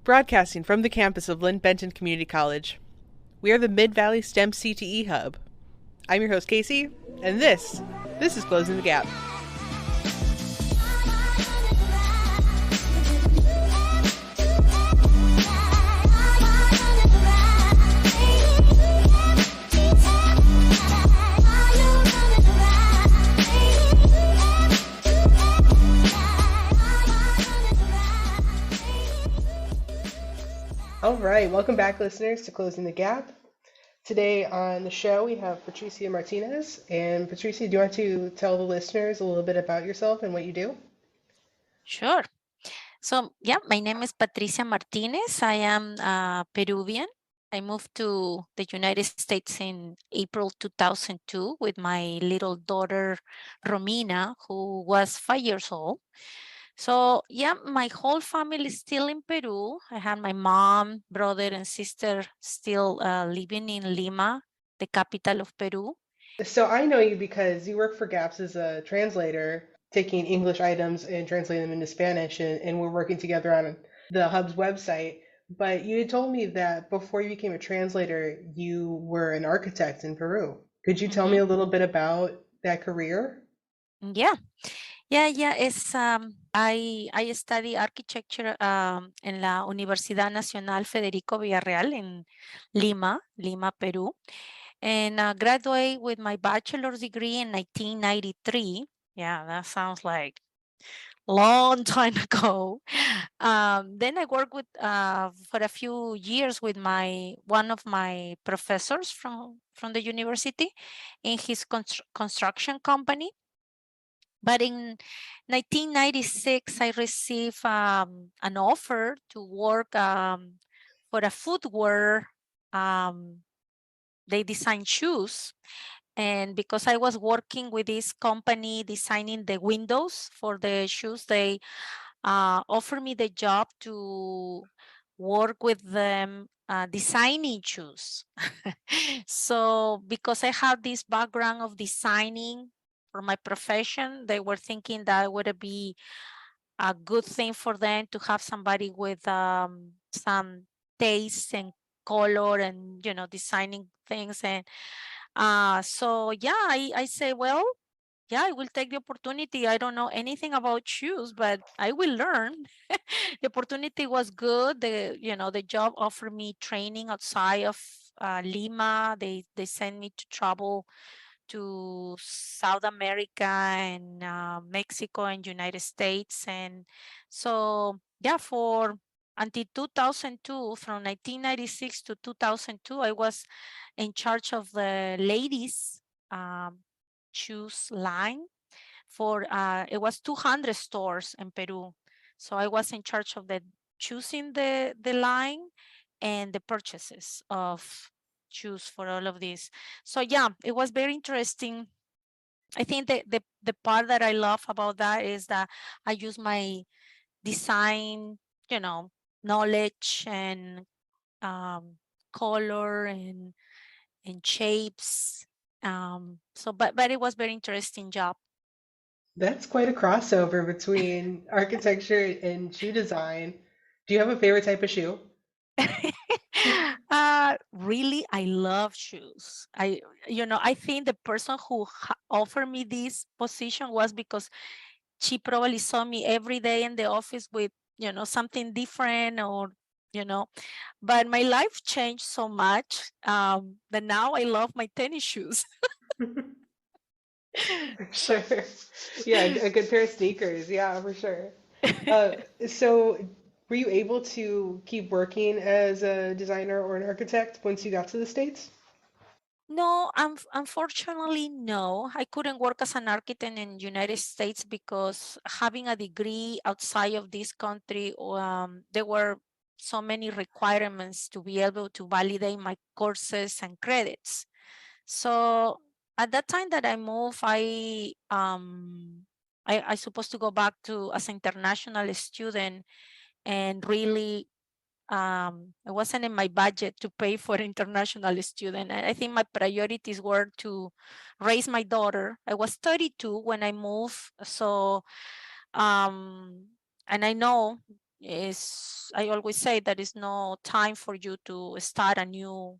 Broadcasting from the campus of Lynn Benton Community College. We are the Mid-Valley STEM-CTE Hub. I'm your host, Casey, and this is Closing the Gap. All right, welcome back, listeners, to Closing the Gap. Today on the show, we have Patricia Martinez. And Patricia, do you want to tell the listeners a little bit about yourself and what you do? Sure. So, my name is Patricia Martinez. I am Peruvian. I moved to the United States in April 2002 with my little daughter, Romina, who was 5 years old. So, my whole family is still in Peru. I have my mom, brother, and sister still living in Lima, the capital of Peru. So I know you because you work for GAPS as a translator, taking English items and translating them into Spanish, and we're working together on the Hub's website. But you had told me that before you became a translator, you were an architect in Peru. Could you tell me a little bit about that career? Yeah. It's I study architecture en la Universidad Nacional Federico Villarreal in Lima, Peru, and graduate with my bachelor's degree in 1993. Yeah, that sounds like long time ago. Then I worked with for a few years with one of my professors from the university in his construction company. But in 1996, I received an offer to work for a footwear. They design shoes. And because I was working with this company designing the windows for the shoes, they offered me the job to work with them designing shoes. So because I have this background of designing for my profession, they were thinking that would be a good thing for them to have somebody with some taste and color and designing things. And I say, well, I will take the opportunity. I don't know anything about shoes, but I will learn. The opportunity was good. The job offered me training outside of Lima. They sent me to travel to South America and Mexico and United States. And so, for until 2002, from 1996 to 2002, I was in charge of the ladies shoes line for, it was 200 stores in Peru. So I was in charge of the choosing the line and the purchases of choose for all of this. So it was very interesting. I think the part that I love about that is that I use my design, knowledge and color and shapes. But it was very interesting job. That's quite a crossover between architecture and shoe design. Do you have a favorite type of shoe? Really, I love shoes. I think the person who offered me this position was because she probably saw me every day in the office with, something different or. But my life changed so much that now I love my tennis shoes. Sure. Yeah, a good pair of sneakers. Yeah, for sure. Uh, so were you able to keep working as a designer or an architect once you got to the States? No, unfortunately, no. I couldn't work as an architect in United States because having a degree outside of this country, there were so many requirements to be able to validate my courses and credits. So at that time that I moved, I supposed to go back to as an international student, and really it wasn't in my budget to pay for international student. I think my priorities were to raise my daughter. I was 32 when I moved, so and I know is, I always say that is no time for you to start a new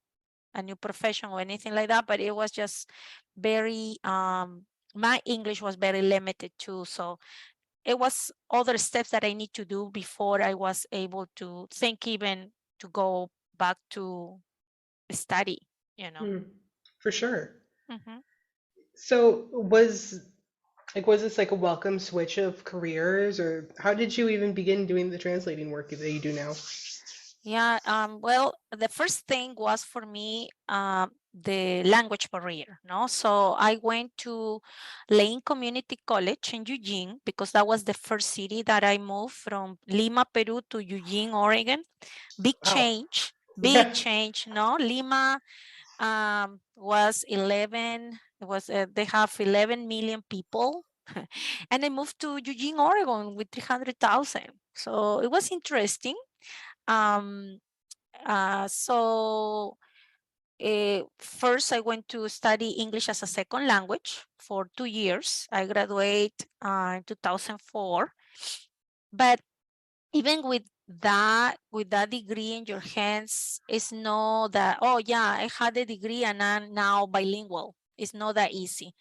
profession or anything like that, but it was just very my English was very limited too, so it was other steps that I need to do before I was able to think even to go back to study, you know. Hmm, for sure. Mhm. So was this like a welcome switch of careers, or how did you even begin doing the translating work that you do now? Yeah, well, the first thing was for me the language barrier, no? So I went to Lane Community College in Eugene because that was the first city that I moved from Lima, Peru to Eugene, Oregon. Wow. Big Yeah. change, no? Lima was 11, it was they have 11 million people. And I moved to Eugene, Oregon with 300,000. So it was interesting. Um, so first I went to study English as a second language for 2 years. I graduated in 2004. But even with that degree in your hands, it's not that, oh yeah, I had a degree and I'm now bilingual. It's not that easy.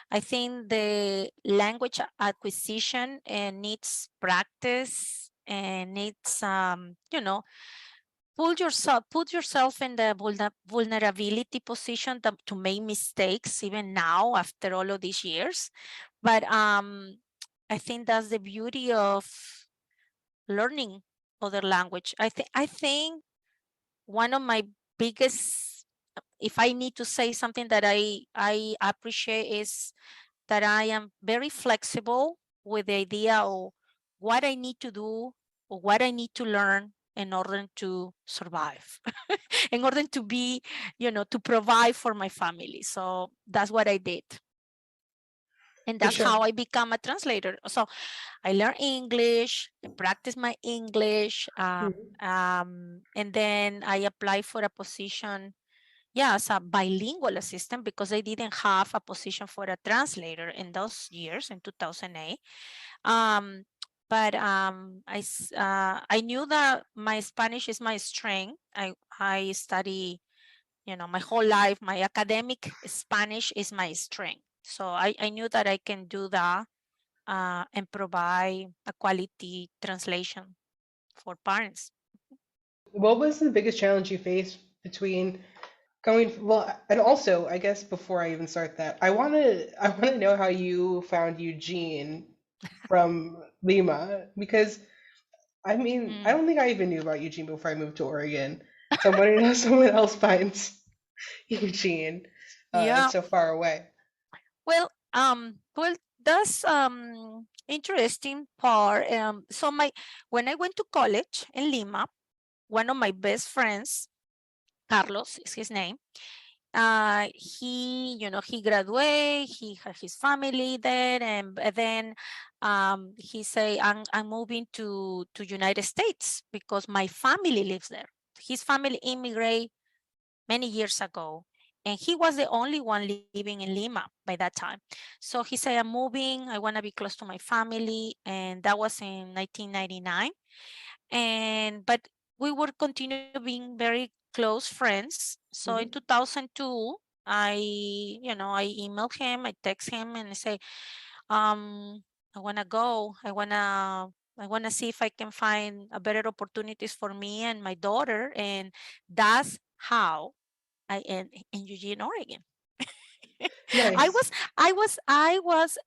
I think the language acquisition needs practice and needs put yourself in the vulnerability position to make mistakes even now after all of these years. But I think that's the beauty of learning other language. I think one of my biggest, if I need to say something that I appreciate, is that I am very flexible with the idea of what I need to do or what I need to learn in order to survive, in order to be, to provide for my family. So that's what I did. And For that's sure. how I become a translator. So I learn English, I practice my English, Mhm. and then I apply for a position, yeah, as a bilingual assistant because I didn't have a position for a translator in those years in 2008. Um, but I knew that my Spanish is my strength. I study, my whole life, my academic Spanish is my strength. So I knew that I can do that and provide a quality translation for parents. What was the biggest challenge you faced between well, and also, I guess before I even start that, I want to know how you found Eugene from Lima, because I mean, I Mm. don't think I even knew about Eugene before I moved to Oregon. So I'm wondering how someone else finds Eugene. Yeah. It's so far away. Well, that's interesting part. So when I went to college in Lima, one of my best friends, Carlos is his name. He graduated, he had his family there, and then he say, I'm moving to United States because my family lives there. His family immigrated many years ago, and he was the only one living in Lima by that time. So he said, I'm moving, I want to be close to my family, and that was in 1999. But we would continue being very close friends. So in Hmm. 2002, I emailed him, I text him, and I say, I want to go, I want to see if I can find a better opportunities for me and my daughter. And that's how I am in Eugene, Oregon. I Nice. was I was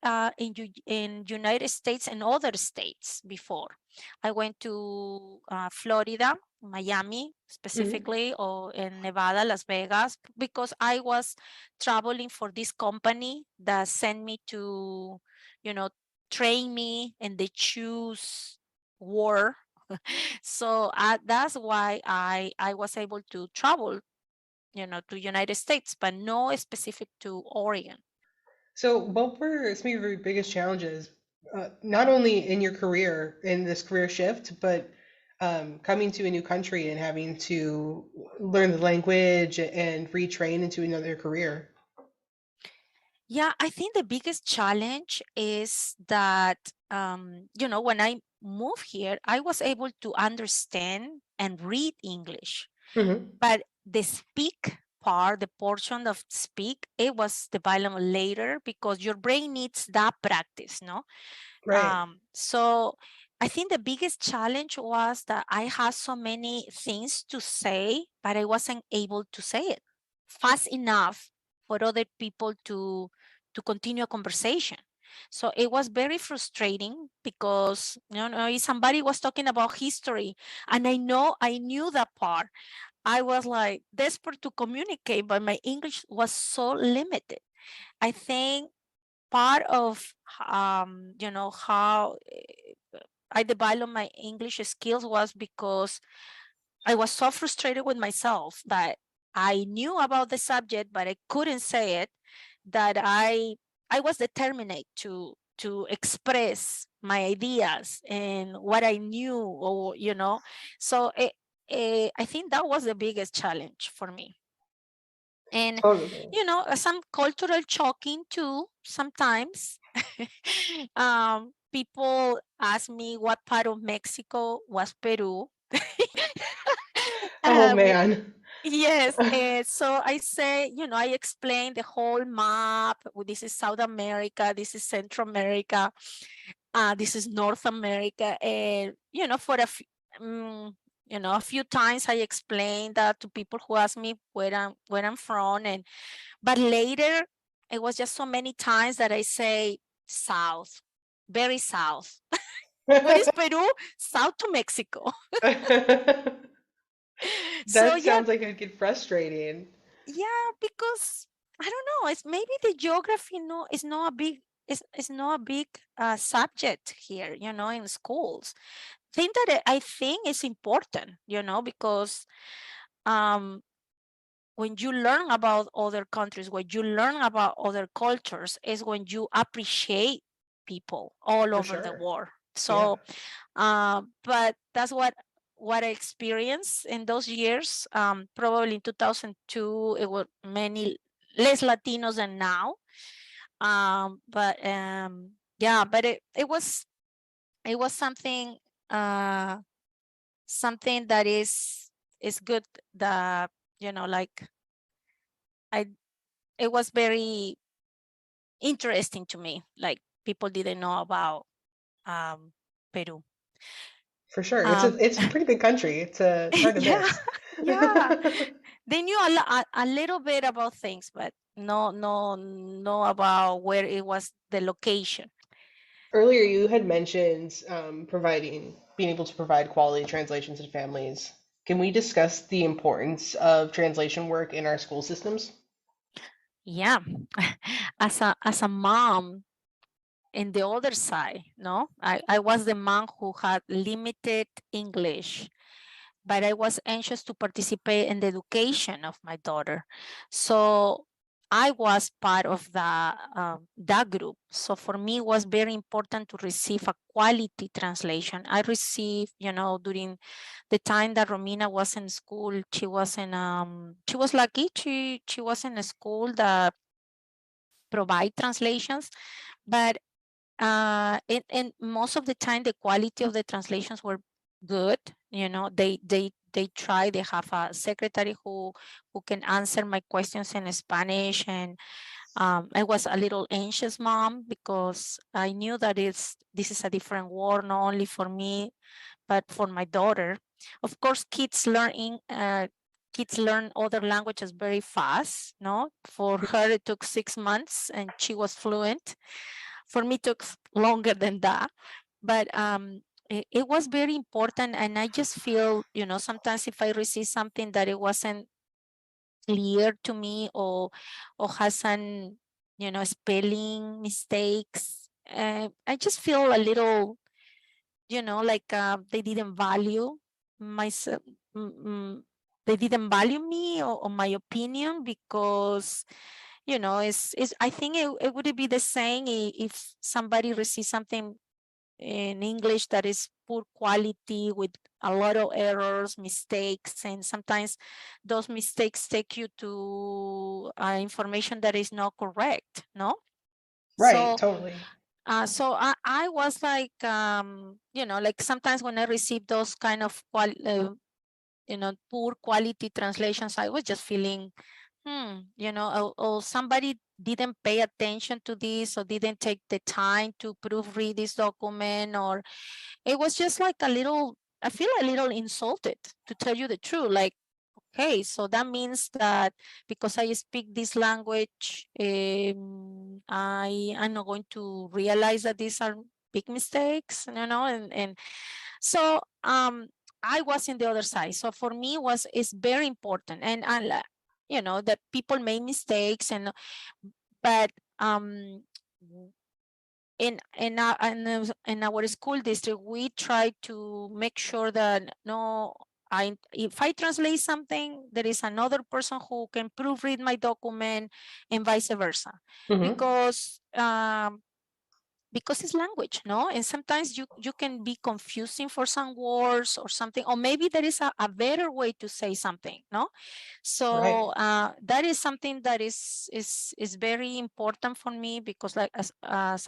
in United States and other states before. I went to Florida, Miami Hmm. specifically, or in Nevada, Las Vegas, because I was traveling for this company that sent me to, you know, train me in the choose war. So that's why I was able to travel, to United States, but no specific to Oregon. So, what were some of your biggest challenges, not only in your career, in this career shift, but coming to a new country and having to learn the language and retrain into another career? Yeah, I think the biggest challenge is that, when I moved here, I was able to understand and read English, Hmm. but the speak part, the portion of speak, it was developed later because your brain needs that practice, no? Right. So I think the biggest challenge was that I had so many things to say, but I wasn't able to say it fast enough for other people to continue a conversation. So it was very frustrating because if somebody was talking about history and I knew that part. I was like desperate to communicate, but my English was so limited. I think part of how I developed my English skills was because I was so frustrated with myself that I knew about the subject but I couldn't say it, that I was determined to express my ideas and what I knew, or so I think that was the biggest challenge for me. And Totally. some cultural choking too sometimes. People ask me what part of Mexico was Peru. Oh uh, w- man. yes, so I say, I explain the whole map. This is South America, this is Central America, this is North America, and for a few times I explained that to people who ask me where I'm from, and but later, it was just so many times that I say south, very south. What is Peru? South to Mexico. So That yeah, sounds like it'd get frustrating. yeah, because I don't know. It's maybe the geography, is not a big is not a big subject here, in schools. Thing that I think is important, because um when you learn about other countries, when you learn about other cultures, is when you appreciate people all For over the sure. world. Yeah. So, but that's what I experienced in those years. Probably in 2002, it was many less Latinos than now. But yeah, but it was uh, something that is good. That like I it was very interesting to me. Like people didn't know about um, Peru. For sure. It's a Um, it's a pretty big country. It's hard to yeah, miss. yeah. They knew a little bit about things, but no about where it was the location. Earlier, you had mentioned being able to provide quality translations to families. Can we discuss the importance of translation work in our school systems? Yeah, as a mom, in the other side, no, I was the mom who had limited English, but I was anxious to participate in the education of my daughter. So I was part of that group. So for me, it was very important to receive a quality translation. I received, during the time that Romina was in school, she was lucky. She was in a school that provide translations, but and most of the time the quality of the translations were good. They try, they have a secretary who can answer my questions in Spanish. And I was a little anxious mom because I knew that this is a different world, not only for me but for my daughter. Of course, kids learn other languages very fast. No, for her it took 6 months and she was fluent. For me, it took longer than that. But it was very important, and I just feel, sometimes if I receive something that it wasn't clear to me, or has some, spelling mistakes, I just feel a little, like they didn't value myself. mm, mm, they didn't value me, or my opinion, because it's I think it would be the same if somebody receives something in English that is poor quality with a lot of errors, mistakes, and sometimes those mistakes take you to information that is not correct, no? Right, So, totally. so I was like, like sometimes when I receive those kind of poor quality translations, I was just feeling, or somebody didn't pay attention to this or didn't take the time to proofread this document, or it was just like I feel a little insulted, to tell you the truth. Like, okay, so that means that because I speak this language, I am not going to realize that these are big mistakes, and so I was in the other side. So for me, it's very important, and that people make mistakes, but in our school district, we try to make sure that if I translate something, there is another person who can proofread my document, and vice versa, Hmm. because it's language, no? And sometimes you can be confusing for some words or something, or maybe there is a better way to say something, no? Right. So that is something that is very important for me, because like as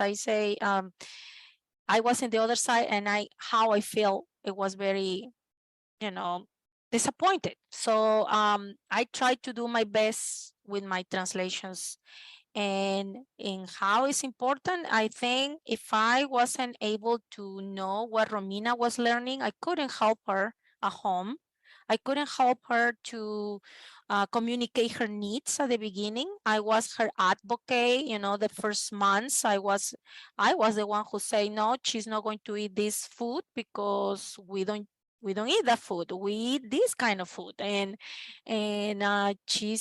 I say, I was in the other side, and how I feel, it was very, disappointed. So I tried to do my best with my translations, and in how it's important. I think if I wasn't able to know what Romina was learning, I couldn't help her at home. I couldn't help her to communicate her needs at the beginning. I was her advocate, the first months I was the one who say, no, she's not going to eat this food because we don't eat that food. We eat this kind of food, and she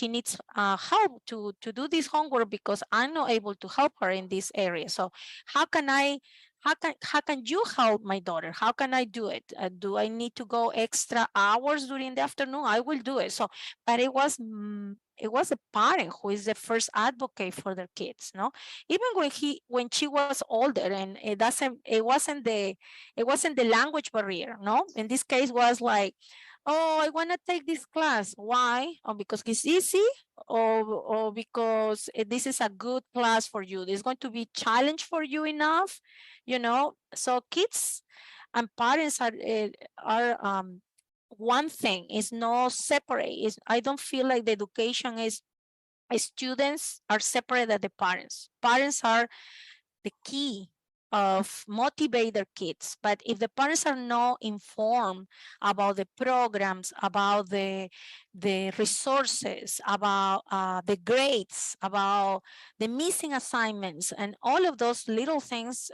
needs help to do this homework, because I'm not able to help her in this area. So how can I how can you help my daughter? How can I do it? Do I need to go extra hours during the afternoon? I will do it. So, but it was a parent who is the first advocate for their kids, no? Even when she was older, and it wasn't the language barrier, no? In this case was like, oh, I want to take this class. Why? Oh, because it's easy, or because this is a good class for you. It's going to be challenge for you enough, So kids and parents are one thing. Is not separate. I don't feel like the education is students are separate than the parents. Parents are the key of motivate their kids. But if the parents are not informed about the programs, about the resources, about the grades, about the missing assignments, and all of those little things,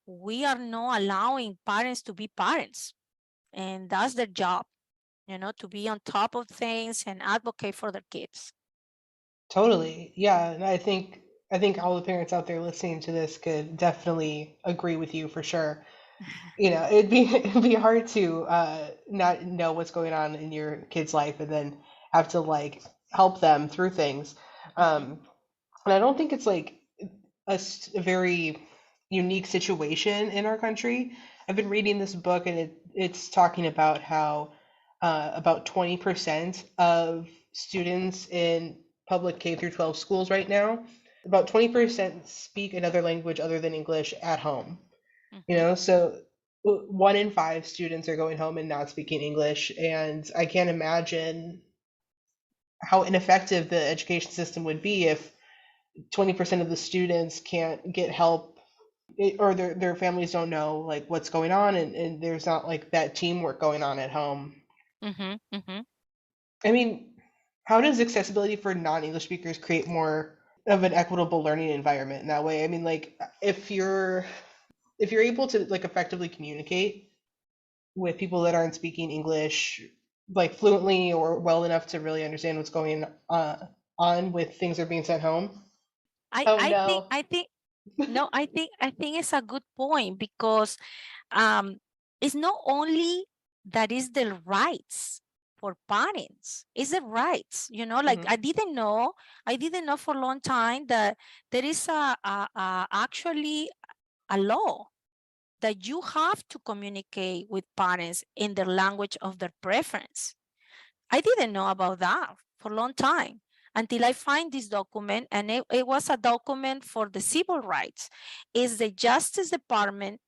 we are not allowing parents to be parents. And that's their job, to be on top of things and advocate for their kids. Totally. Yeah, and I think all the parents out there listening to this could definitely agree with you for sure. It'd be it'd be hard to not know what's going on in your kid's life and then have to like help them through things. Mhm. And I don't think it's like a very unique situation in our country. I've been reading this book, and it's talking about how about 20% of students in public K through 12 schools right now, about 20% speak another language other than English at home. Mhm. So 1 in 5 students are going home and not speaking English, and I can't imagine how ineffective the education system would be if 20% of the students can't get help, or their families don't know like what's going on, and there's not like that teamwork going on at home. Mhm. Mhm. I mean, how does accessibility for non-English speakers create more of an equitable learning environment in that way? I mean, like if you're able to like effectively communicate with people that aren't speaking English like fluently or well enough to really understand what's going on with things that are being sent home. I Oh I think no. I think no, I think it's a good point, because um it's not only that is the rights for parents, it's the rights, like Hmm. I didn't know for a long time that there is actually a law that you have to communicate with parents in the language of their preference. I didn't know about that for a long time until I find this document, and it was a document for the civil rights. It's the Justice Department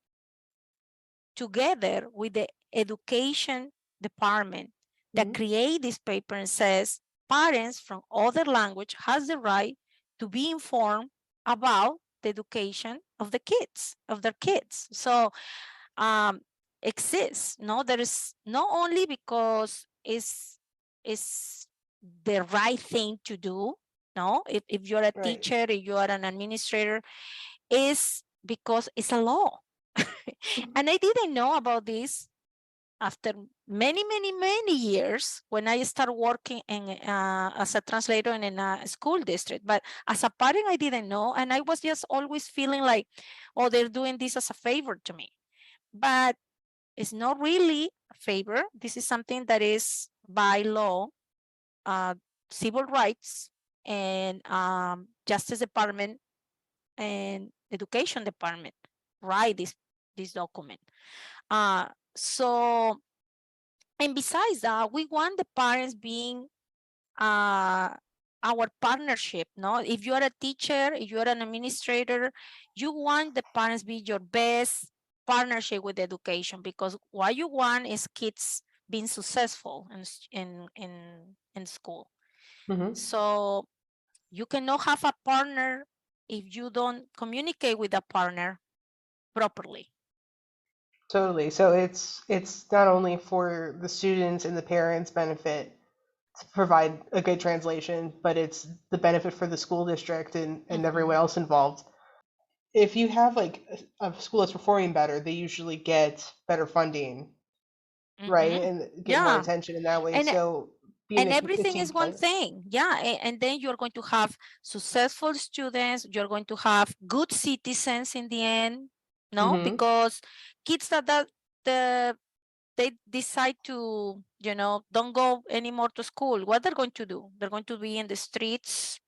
together with the Education Department that create this paper and says parents from other language has the right to be informed about the education of the kids, of their kids. So exists. No, there is not only because it's the right thing to do. No, if you're a teacher, if you are an administrator, is because it's a law. And I didn't know about this after many years when I started working as a translator in a school district. But as a parent, I didn't know. And I was just always feeling like, oh, they're doing this as a favor to me. But it's not really a favor. This is something that is by law, civil rights, and Justice Department and Education Department write this document. So, and besides that, we want the parents being our partnership. No, if you are a teacher, if you are an administrator, you want the parents be your best partnership with education, because what you want is kids being successful in school. So you cannot have a partner if you don't communicate with a partner properly. Totally. So it's not only for the students and the parents' benefit to provide a good translation, but it's the benefit for the school district and everyone else involved. If you have like a school that's performing better, they usually get better funding, right? And get more attention in that way. So and everything is one thing. Yeah. And then you're going to have successful students. You're going to have good citizens in the end. No, because kids that they decide to, don't go anymore to school, what they're going to do? They're going to be in the streets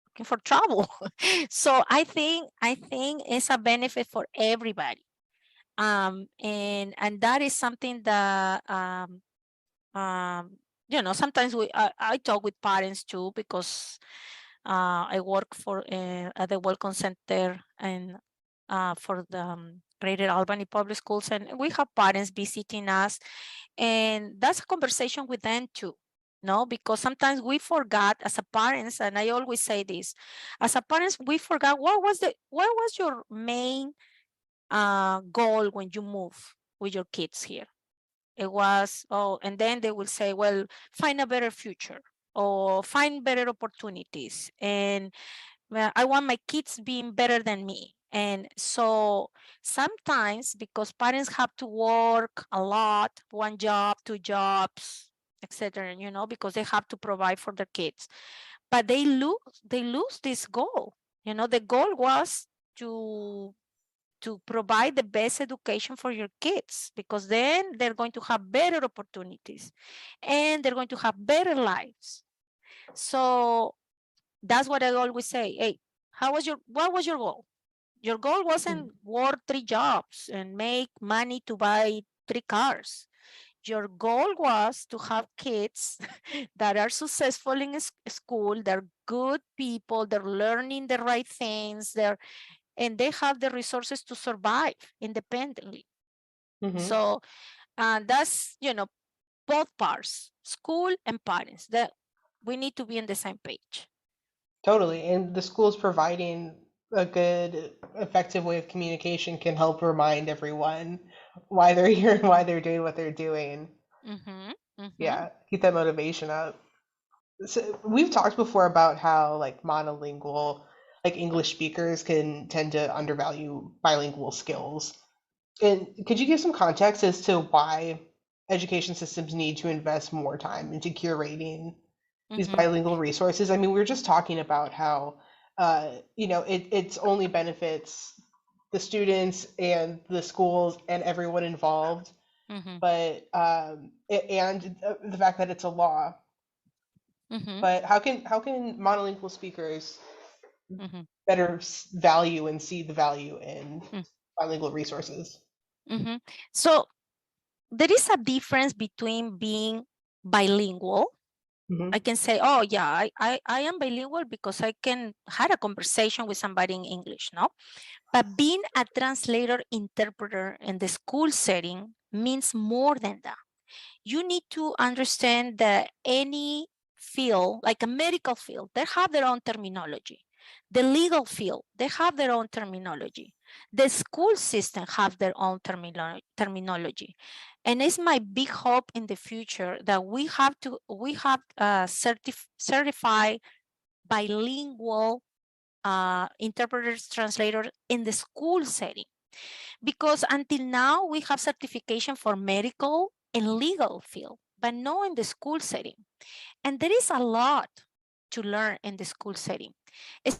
looking for trouble. So I think it's a benefit for everybody. And that is something that sometimes I talk with parents too, because I work for at the Welcome Center and for the Greater Albany Public Schools, and we have parents visiting us, and that's a conversation with them too. No, because sometimes we forgot as a parents, and I always say this, as a parents, we forgot what was your main goal when you move with your kids here. It was, and then they will say, well, find a better future or find better opportunities. And well, I want my kids being better than me. And so sometimes, because parents have to work a lot, one job, two jobs, etc., because they have to provide for their kids, but they lose this goal. The goal was to provide the best education for your kids, because then they're going to have better opportunities and they're going to have better lives. So that's what I always say. Hey, what was your goal? Your goal wasn't work 3 jobs and make money to buy 3 cars. Your goal was to have kids that are successful in school, they're good people, they're learning the right things, and they have the resources to survive independently. So that's, both parts, school and parents, that we need to be on the same page. Totally. And the schools providing a good, effective way of communication can help remind everyone why they're here and why they're doing what they're doing. Yeah, keep that motivation up. So we've talked before about how like monolingual, like English speakers can tend to undervalue bilingual skills. And could you give some context as to why education systems need to invest more time into curating these bilingual resources? I mean, we were just talking about how, it's only benefits the students and the schools and everyone involved, but and the fact that it's a law. But how can monolingual speakers better value and see the value in bilingual resources. So there is a difference between being bilingual. Mm-hmm. I can say, oh yeah, I am bilingual because I can have a conversation with somebody in English, no? But being a translator interpreter in the school setting means more than that. You need to understand that any field, like a medical field, they have their own terminology. The legal field, they have their own terminology. The school system have their own terminology. And it's my big hope in the future that we have certified bilingual interpreters, translators in the school setting. Because until now, we have certification for medical and legal field, but not in the school setting. And there is a lot to learn in the school setting.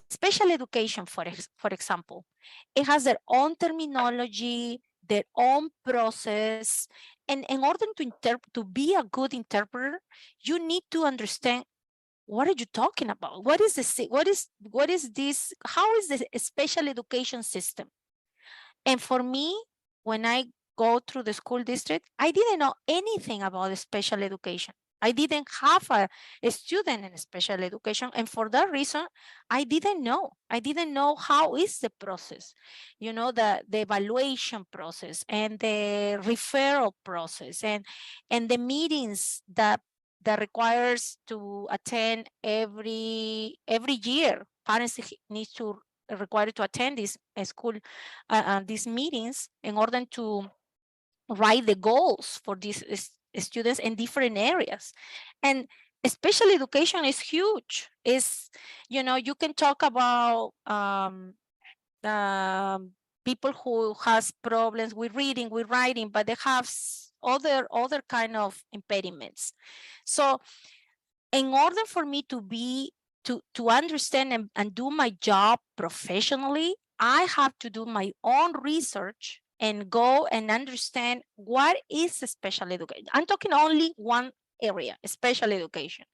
Special education, for example, it has their own terminology, their own process. And in order to be a good interpreter, you need to understand what are you talking about? What is this? What is this? How is the special education system? And for me, when I go through the school district, I didn't know anything about special education. I didn't have a student in special education. And for that reason, I didn't know. I didn't know how is the process, the evaluation process and the referral process and the meetings that requires to attend every year. Parents need to required to attend this school these meetings in order to write the goals for these students in different areas. And special education is huge. You can talk about people who has problems with reading, with writing, but they have other kind of impediments. So in order for me to understand and do my job professionally, I have to do my own research and go and understand what is special education. I'm talking only one area, special education.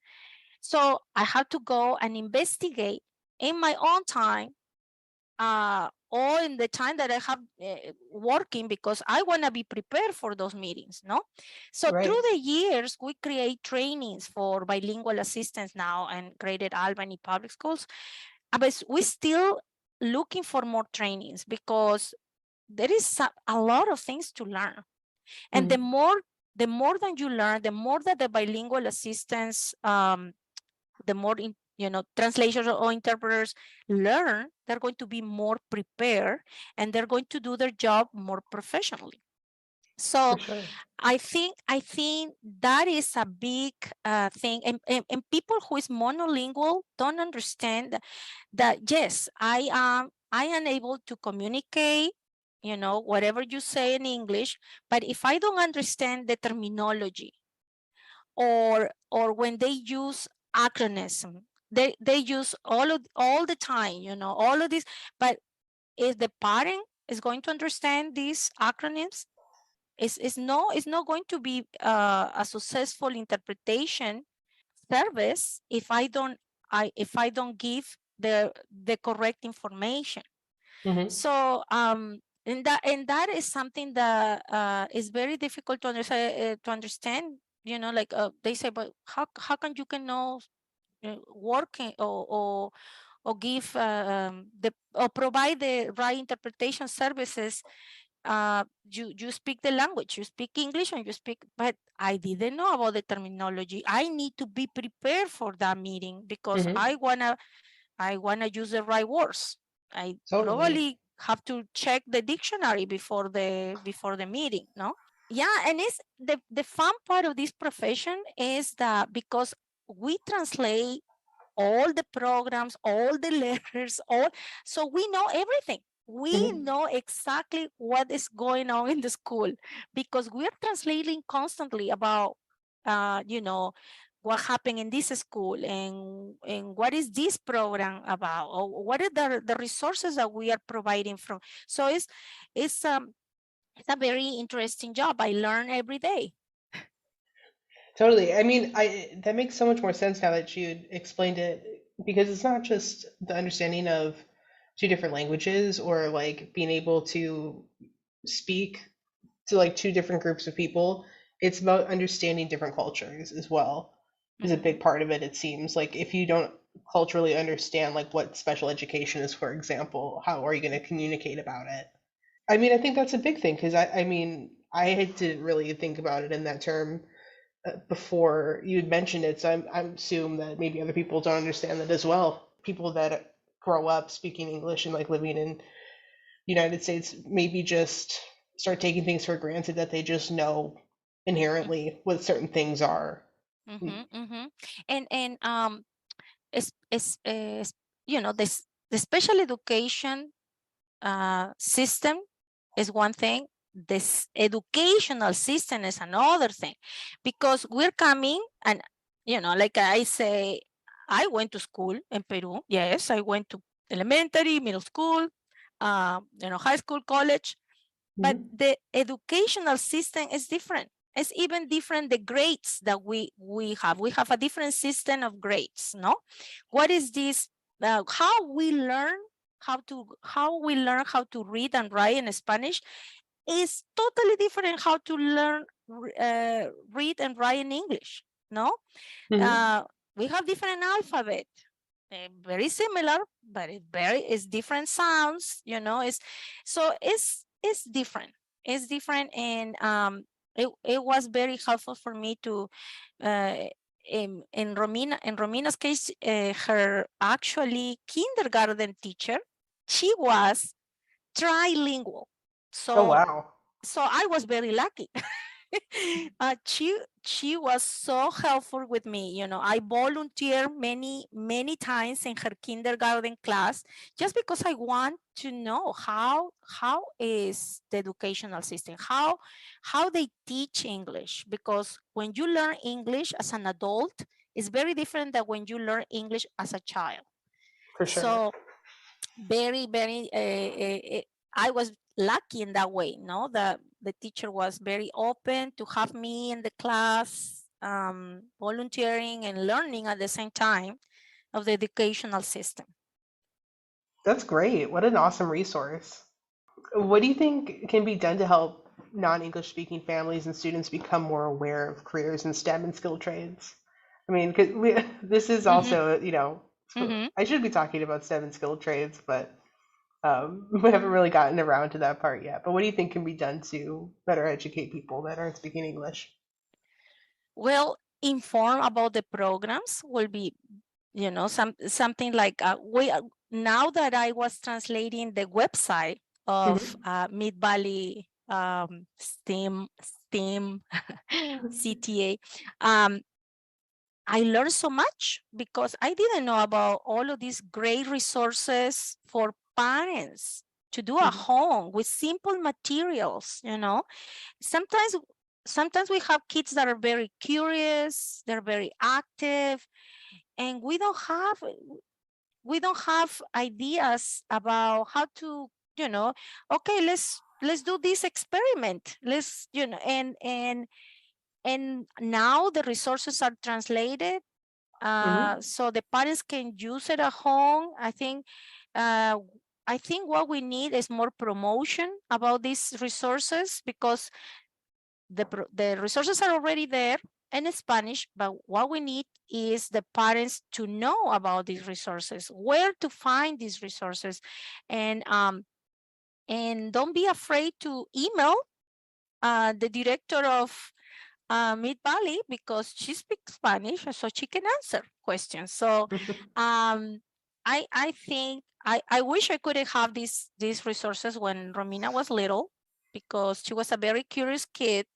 So I have to go and investigate in my own time or in the time that I have working, because I want to be prepared for those meetings, no? So Right. through the years, we create trainings for bilingual assistants now and created Albany Public Schools. But we're still looking for more trainings because there is a lot of things to learn. And Mm-hmm. the more that you learn, the more that the bilingual assistants the more translators or interpreters learn, they're going to be more prepared and they're going to do their job more professionally. So For sure. I think that is a big thing, and people who is monolingual don't understand that yes, I am able to communicate, whatever you say in English, but if I don't understand the terminology, or when they use acronyms, they use all the time, all of this. But if the parent is going to understand these acronyms, it's not going to be a successful interpretation service if I don't give the correct information. Mm-hmm. So and that is something that is very difficult to understand. Like they say, but how can you can know working or give the or provide the right interpretation services. You speak the language, you speak English, and you speak, but I didn't know about the terminology. I need to be prepared for that meeting because Mm-hmm. I wanna use the right words. I Totally. probably have to check the dictionary before the meeting, no? Yeah, and it's the fun part of this profession is that because we translate all the programs, all the letters, so we know everything. We Mm-hmm. know exactly what is going on in the school because we're translating constantly about, what happened in this school and what is this program about, or what are the resources that we are providing from. So it's a very interesting job. I learn every day. Totally. I mean, I that makes so much more sense now that you explained it, because it's not just the understanding of two different languages, or like being able to speak to like two different groups of people. It's about understanding different cultures as well, is a big Mhm. part of it. It seems like if you don't culturally understand like what special education is, for example, how are you going to communicate about it? I mean, I think that's a big thing because I mean, I didn't really think about it in that term before you had mentioned it. So I assume that maybe other people don't understand that as well. People that grow up speaking English and like living in United States maybe just start taking things for granted that they just know inherently what certain things are. Mhm. Mhm. And is this the special education system is one thing. This educational system is another thing, because we're coming and like I say, I went to school in Peru. Yes, I went to elementary, middle school, high school, college, but Mhm. the educational system is different. It's even different, the grades that we have. We have a different system of grades, no? What is this? How we learn how to read and write in Spanish is totally different how to learn read and write in English, no? Mhm. Uh, we have different alphabet, very similar, but it's different sounds, it's different. It's different, and it was very helpful for me to uh, in Romina's case, her actually kindergarten teacher, she was trilingual. Oh So wow. I was very lucky. She was so helpful with me. I volunteered many times in her kindergarten class, just because I want to know how is the educational system, how they teach English, because when you learn English as an adult, it's very different than when you learn English as a child. For sure. So very I was lucky in that way, no? The teacher was very open to have me in the class, volunteering and learning at the same time of the educational system. That's great. What an awesome resource. What do you think can be done to help non-English speaking families and students become more aware of careers in STEM and skilled trades? I mean, because this is Mm-hmm, also, mm-hmm. I should be talking about STEM and skilled trades, but we haven't really gotten around to that part yet. But what do you think can be done to better educate people that aren't speaking English? Well, inform about the programs will be, something like we now that I was translating the website of Mhm. Mid Valley STEM CTA. I learned so much because I didn't know about all of these great resources for parents to do at Mhm. home with simple materials. Sometimes sometimes we have kids that are very curious, they're very active, and we don't have ideas about how to, okay, let's do this experiment. Let's, and now the resources are translated, Mhm. so the parents can use it at home. Uh, I think what we need is more promotion about these resources, because the resources are already there in Spanish, but what we need is the parents to know about these resources, where to find these resources, and don't be afraid to email the director of Mid Valley, because she speaks Spanish, so she can answer questions. So um, I think I wish I could have these resources when Romina was little, because she was a very curious kid,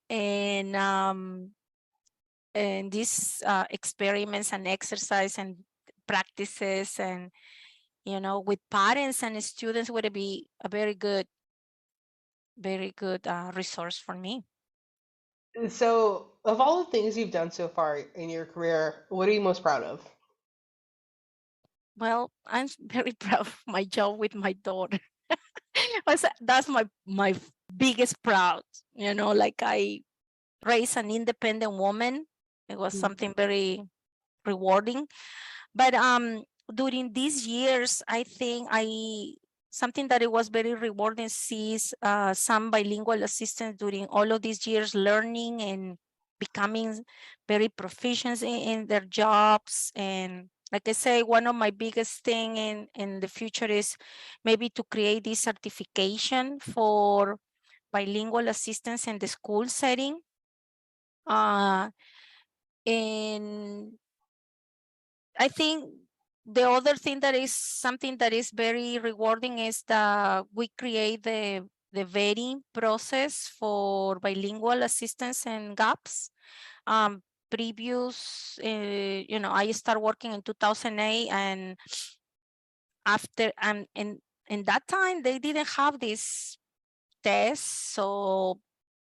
and these experiments and exercise and practices, and with parents and students would be a very good resource for me. So, of all the things you've done so far in your career, what are you most proud of? Well, I'm very proud of my job with my daughter. That's my biggest proud. Like, I raised an independent woman. It was something very rewarding. But during these years, I think something that it was very rewarding sees some bilingual assistants during all of these years learning and becoming very proficient in their jobs. And like I say, one of my biggest thing in the future is maybe to create this certification for bilingual assistants in the school setting. And I think the other thing that is something that is very rewarding is that we create the vetting process for bilingual assistance and gaps. Previous, I started working in 2008, and after in that time they didn't have this test. So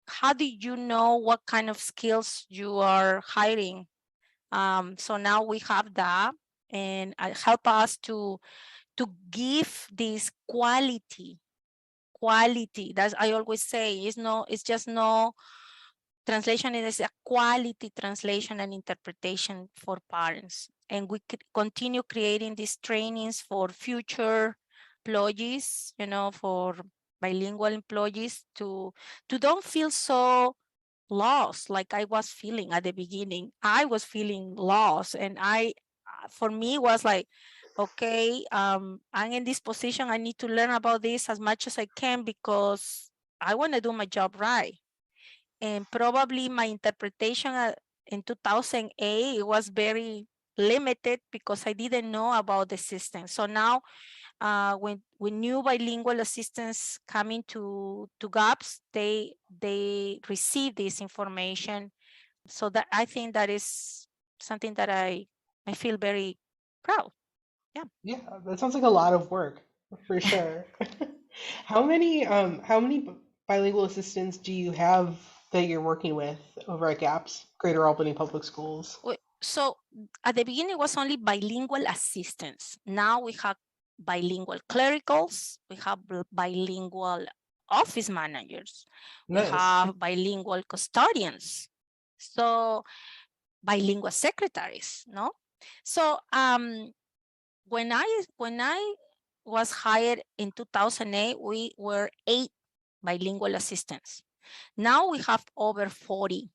how do you know what kind of skills you are hiring? So now we have that, and help us to give this quality. That's I always say, it's just no translation. It is a quality translation and interpretation for parents, and we could continue creating these trainings for future employees, for bilingual employees to don't feel so lost like I was feeling at the beginning. I was feeling lost, and for me was like, okay, I'm in this position. I need to learn about this as much as I can because I want to do my job right. And probably my interpretation in 2008 was very limited because I didn't know about the system. So now when new bilingual assistants come into GAPS, they receive this information. So that I think that is something that I feel very proud. Yeah. Yeah, that sounds like a lot of work for sure. How many bilingual assistants do you have that you're working with over at GAPS, Greater Albany Public Schools? So at the beginning, it was only bilingual assistants. Now we have bilingual clericals, we have bilingual office managers, we Nice. have bilingual custodians, so bilingual secretaries, no? So when I was hired in 2008, we were 8 bilingual assistants. Now we have over 40,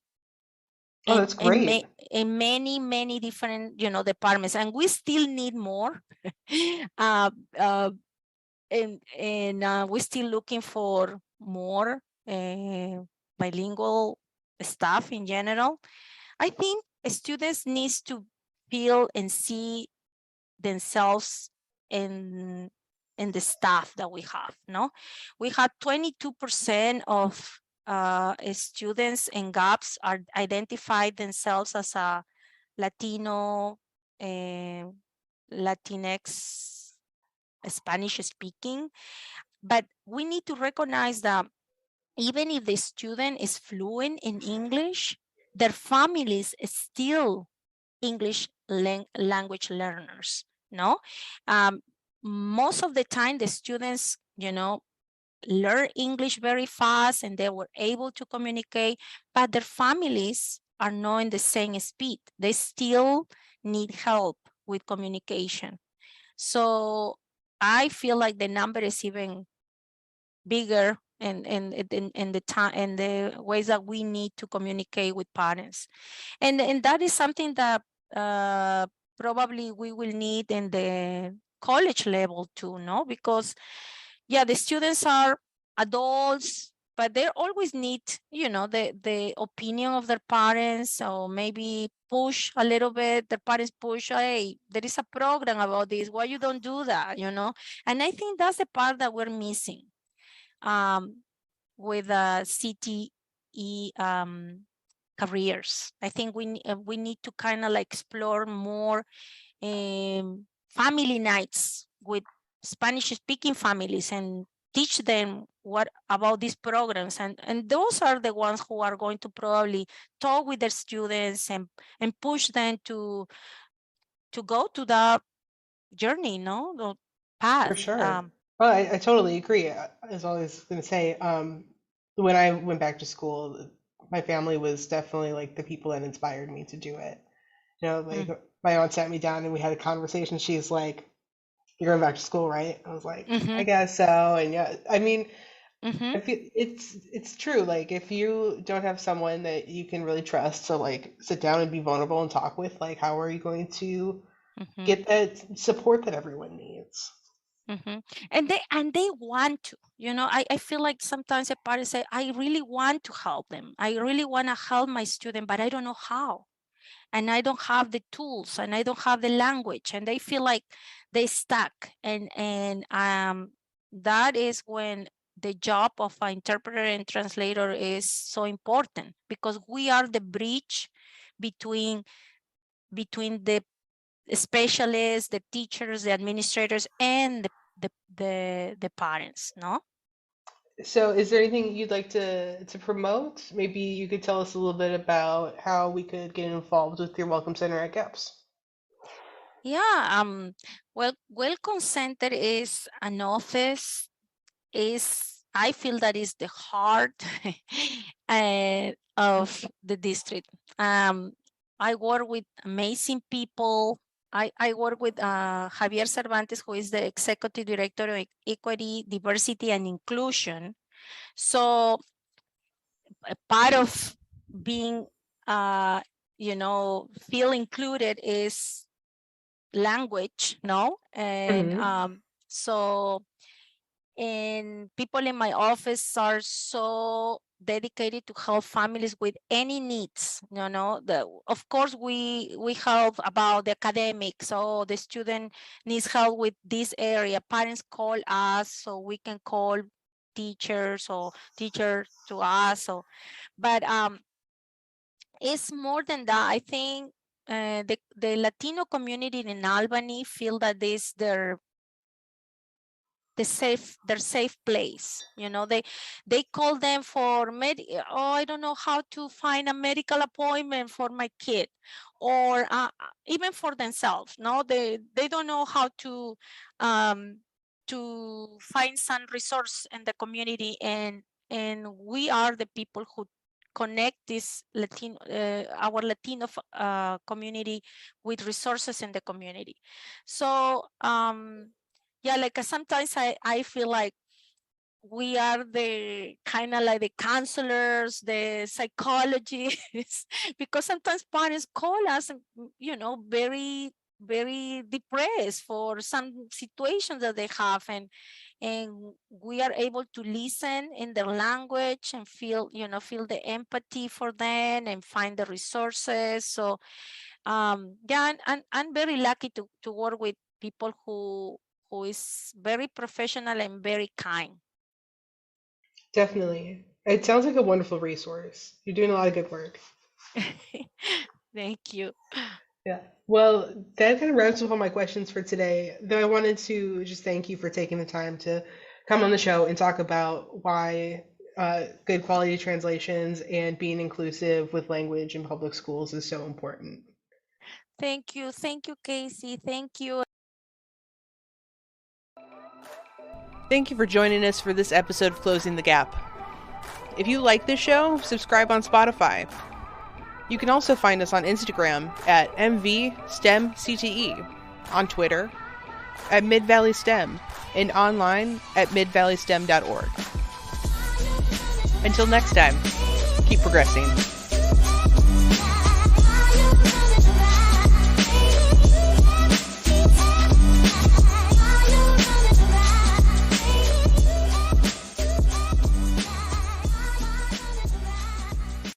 Oh, and that's great. in many different departments, and we still need more. uh, uh, and we're still looking for more bilingual staff in general. I think students needs to feel and see themselves in the staff that we have. No, we had 22% of students in GAPS are identified themselves as a Latino, Latinx, Spanish speaking. But we need to recognize that even if the student is fluent in English, their families still English language learners. No, most of the time the students, learn English very fast and they were able to communicate, but their families are not in the same speed. They still need help with communication. So I feel like the number is even bigger in the time and the ways that we need to communicate with parents. And that is something that probably we will need in the college level too, no? Because yeah, the students are adults, but they always need, the opinion of their parents, or maybe push a little bit. The parents push, hey, there is a program about this. Why you don't do that, And I think that's the part that we're missing with CTE careers. I think we need to kind of like explore more family nights with Spanish speaking families and teach them what about these programs, and those are the ones who are going to probably talk with their students and push them to go to that journey, no, the For path. sure. Well, I totally agree. As I was going to say, when I went back to school, my family was definitely like the people that inspired me to do it. Like my aunt sat me down and we had a conversation. She's like, "You're going back to school, right?" I was like, "I Mm-hmm. guess so." And yeah, I mean, Mm-hmm. I feel it's true. Like if you don't have someone that you can really trust to like sit down and be vulnerable and talk with, like how are you going to Mm-hmm. get that support that everyone needs? Mm-hmm. And they want to, I feel like sometimes a parent say, I really want to help them. I really want to help my student, but I don't know how. And I don't have the tools and I don't have the language, and they feel like they stuck. And that is when the job of an interpreter and translator is so important, because we are the bridge between the specialists, the teachers, the administrators, and the parents, no? So is there anything you'd like to promote? Maybe you could tell us a little bit about how we could get involved with your Welcome Center at GAPS. Yeah, well, Welcome Center is an office, is I feel that is the heart of the district. I work with amazing people. I work with Javier Cervantes, who is the executive director of Equity, Diversity, and Inclusion. So a part of being, feel included is language, no? And Hmm. so and people in my office are so dedicated to help families with any needs. Of course we help about the academics, so the student needs help with this area, parents call us so we can call teachers, or teachers to us. But it's more than that. I think the Latino community in Albany feel that this their safe place. They call them for I don't know how to find a medical appointment for my kid, or even for themselves. No, they don't know how to find some resource in the community, and we are the people who connect this our Latino community with resources in the community. So yeah, like sometimes I feel like we are the kind of like the counselors, the psychologists, because sometimes parents call us, very, very depressed for some situations that they have, and we are able to listen in their language and feel the empathy for them and find the resources. So yeah, and I'm very lucky to work with people who is very professional and very kind. Definitely. It sounds like a wonderful resource. You're doing a lot of good work. Thank you. Yeah. Well, that kind of wraps up all my questions for today. Though I wanted to just thank you for taking the time to come on the show and talk about why good quality translations and being inclusive with language in public schools is so important. Thank you. Thank you, Casey. Thank you. Thank you for joining us for this episode of Closing the Gap. If you like this show, subscribe on Spotify. You can also find us on Instagram at MV-STEM-CTE, on Twitter at Mid-Valley STEM, and online at midvalleystem.org. Until next time, keep progressing.